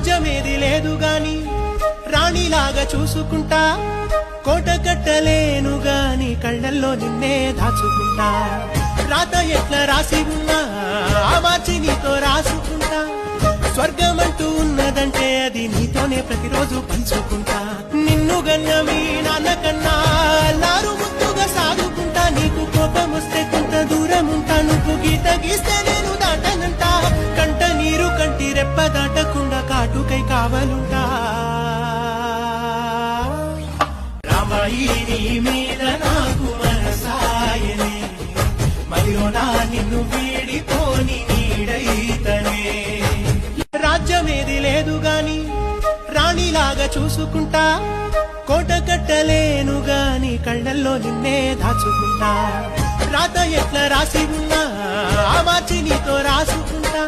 రాజ్యమేది లేదు గాని రాణిలాగా చూసుకుంటా, కోట కట్టలేను గాని కళ్ళల్లో నిన్నే దాచుకుంటా. రాత ఎట్లా రాసి ఉన్నా ఆ మార్చి నీతో రాసుకుంటా, స్వర్గమంటూ ఉన్నదంటే అది నీతోనే ప్రతిరోజు పంచుకుంటా. నిన్ను గన్న మీ నాన్నకన్నా అల్లారు ముద్దుగా సాగుకుంటా, నీకు కోపం వస్తే కొంత దూరం ఉంటా, నువ్వు గీత గీస్తే నేను దాటనంటా, కంట నీరు కంటి రెప్ప దాటకుండా కాటుకై కావలుంటా. రామాయి నీ మీద నాకు మనసాయనే, మదిలో నా నిన్ను వీడిపోని నీడైతనే. రాజ్యమేది లేదు గాని రాణిలాగా చూసుకుంటా, కోట కట్టలేను గాని కళ్ళల్లో నిన్నే దాచుకుంటా. రాత ఎట్లా రాసి ఉన్నా ఆ మార్చి నీతో రాసుకుంటా,